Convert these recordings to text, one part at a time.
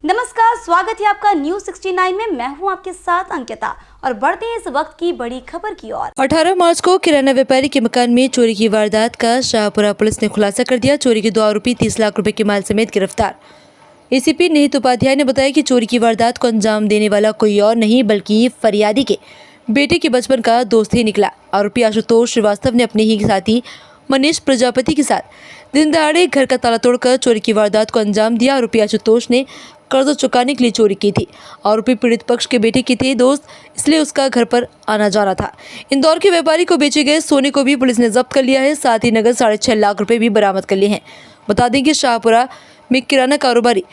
नमस्कार, स्वागत है आपका न्यूज 69 में। मैं हूं आपके साथ अंकिता और बढ़ते हैं इस वक्त की बड़ी खबर की ओर। 18 मार्च को किराना व्यापारी के मकान में चोरी की वारदात का शाहपुरा पुलिस ने खुलासा कर दिया। चोरी के 2 आरोपी 30 लाख रुपए के माल समेत गिरफ्तार। एसीपी निहित उपाध्याय ने बताया कि चोरी की वारदात को अंजाम देने वाला कोई और नहीं बल्कि फरियादी के बेटे के बचपन का दोस्त ही निकला। आरोपी आशुतोष श्रीवास्तव ने अपने ही साथी मनीष प्रजापति के साथ दिन दहाड़े घर का ताला तोड़कर चोरी की वारदात को अंजाम दिया। आरोपी आशुतोष ने कर्ज चुकाने के लिए चोरी की थी। आरोपी पीड़ित पक्ष के बेटे के थे दोस्त, इसलिए उसका घर पर आना जाना था। इंदौर के व्यापारी को बेचे गए सोने को भी पुलिस ने जब्त कर लिया है। साथ ही नगद 6.5 लाख रुपए भी बरामद कर लिए हैं। बता दें कि शाहपुरा में किराना कारोबारी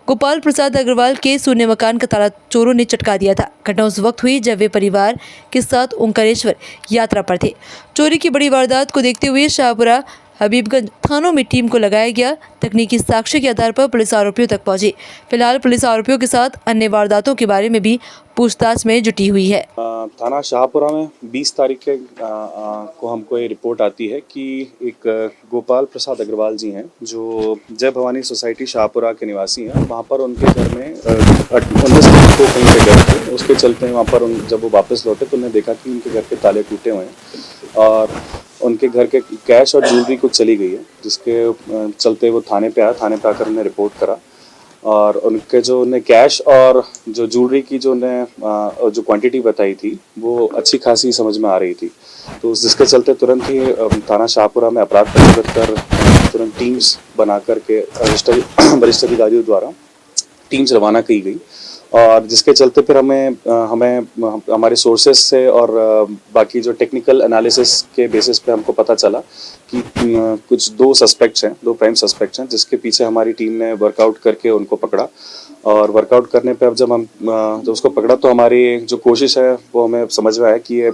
गोपाल प्रसाद अग्रवाल के शून्य मकान का ताला चोरों ने चटका दिया था। घटना उस वक्त हुई जब वे परिवार के साथ ओंकारेश्वर यात्रा पर थे। चोरी की बड़ी वारदात को देखते हुए शाहपुरा हबीबगंज थानों में टीम को लगाया गया। तकनीकी साक्ष्य के आधार पर पुलिस आरोपियों तक पहुंची। फिलहाल पुलिस आरोपियों के साथ अन्य वारदातों के बारे में भी पूछताछ में जुटी हुई है। थाना शाहपुरा में 20 तारीख के को हमको ये रिपोर्ट आती है कि एक गोपाल प्रसाद अग्रवाल जी हैं जो जय भवानी सोसाइटी शाहपुरा के निवासी हैं। वहाँ पर उनके घर में 19 तारीख को कहीं पे गए थे। उसके चलते वहाँ पर जब वो वापस लौटे तो उन्होंने देखा कि उनके घर के ताले टूटे हुए हैं और उनके घर के कैश और ज्वेलरी कुछ चली गई है, जिसके चलते वो थाने पे आया। थाने पे आकर उन्हें रिपोर्ट करा और उनके जो उन्हें कैश और जो ज्वेलरी की जो उन्हें जो क्वांटिटी बताई थी वो अच्छी खासी समझ में आ रही थी। तो जिसके चलते तुरंत ही थाना शाहपुरा में अपराध पंजीकृत कर तुरंत टीम्स बना करके वरिष्ठ अधिकारियों द्वारा टीम्स रवाना की गई और जिसके चलते फिर हमें हमारे सोर्सेस से और बाकी जो टेक्निकल एनालिसिस के बेसिस पे हमको पता चला कि कुछ 2 सस्पेक्ट्स हैं, 2 प्राइम सस्पेक्ट्स हैं, जिसके पीछे हमारी टीम ने वर्कआउट करके उनको पकड़ा। और वर्कआउट करने पे अब जब उसको पकड़ा तो हमारी जो कोशिश है वो हमें समझ में आया कि ये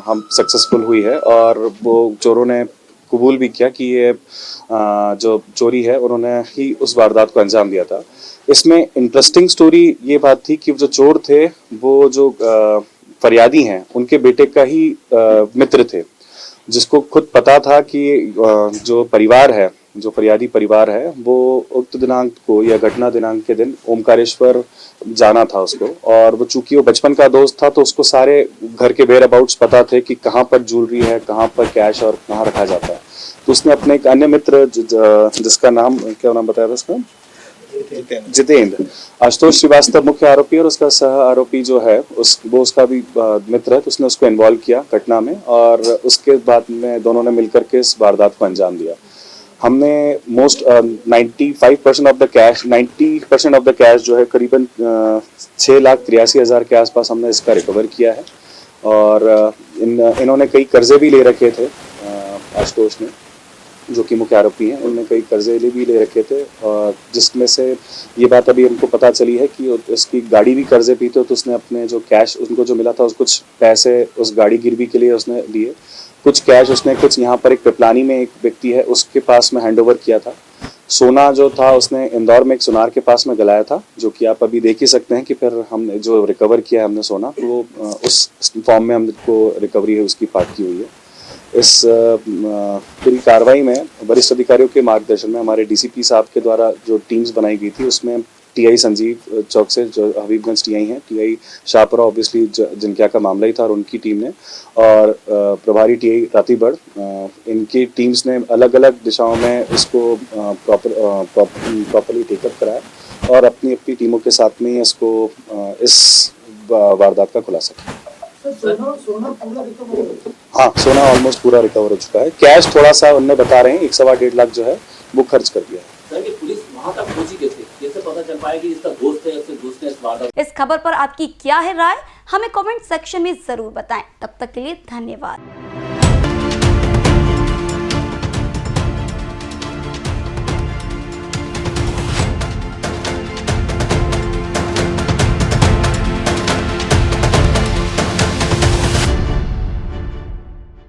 हम सक्सेसफुल हुई है और वो चोरों ने कबूल भी किया कि ये जो चोरी है उन्होंने ही उस वारदात को अंजाम दिया था। इसमें इंटरेस्टिंग स्टोरी ये बात थी कि जो चोर थे वो जो फरियादी हैं उनके बेटे का ही मित्र थे, जिसको खुद पता था कि जो परिवार है, जो फरियादी परिवार है, वो उक्त दिनांक को या घटना दिनांक के दिन ओंकारेश्वर जाना था उसको। और वो चूंकि वो बचपन का दोस्त था तो उसको सारे घर के वेयर अबाउट्स पता थे कि कहाँ पर ज्वेलरी है, कहाँ पर कैश और कहाँ रखा जाता है। तो उसने अपने एक अन्य मित्र जिसका नाम क्या नाम बताया था उसका, जितेंद्र, आशुतोष श्रीवास्तव मुख्य आरोपी और उसका सह आरोपी जो है वो उसका भी मित्र है, तो उसने उसको इन्वॉल्व किया घटना में और उसके बाद में दोनों ने मिलकर के इस वारदात को अंजाम दिया। हमने 90% ऑफ द कैश जो है करीबन 6,83,000 के आसपास हमने इसका रिकवर किया है। और इन्होंने कई कर्जे भी ले रखे थे। आशुतोष ने, जो कि मुख्य आरोपी हैं, उन्होंने कई कर्जे भी ले रखे थे और जिसमें से ये बात अभी हमको पता चली है कि उसकी गाड़ी भी कर्जे पे थी। तो उसने अपने जो कैश उनको जो मिला था उस कुछ पैसे उस गाड़ी गिरवी के लिए उसने दिए, कुछ कैश उसने कुछ यहाँ पर एक पिपलानी में एक व्यक्ति है उसके पास में हैंड ओवर किया था। सोना जो था उसने इंदौर में एक सुनार के पास में गलाया था, जो कि आप अभी देख ही सकते हैं कि फिर हमने जो रिकवर किया है हमने सोना, वो उस फॉर्म में हमको रिकवरी है उसकी पार्ट की हुई है। इस पूरी कार्रवाई में वरिष्ठ अधिकारियों के मार्गदर्शन में हमारे डीसीपी साहब के द्वारा जो टीम्स बनाई गई थी उसमें टीआई संजीव चौक से जो हबीबगंज टीआई हैं, टीआई शाहपुरा ऑब्वियसली जिनका का मामला ही था और उनकी टीम ने, और प्रभारी टीआई रातीबड़, इनकी टीम्स ने अलग अलग दिशाओं में इसको प्रॉपरली टेकअप कराया और अपनी अपनी टीमों के साथ में इसको इस वारदात का खुलासा किया। हाँ, सोना ऑलमोस्ट पूरा रिकवर हो चुका है। कैश थोड़ा सा उन्होंने बता रहे हैं 1.25 लाख जो है वो खर्च कर दिया है। सर, पुलिस वहां तक पहुंची कैसे? कैसे पता चल पाया कि इसका दोस्त है, उसके दोस्त ने इस वारदात? इस खबर पर आपकी क्या है राय, हमें कमेंट सेक्शन में जरूर बताएं। तब तक के लिए धन्यवाद।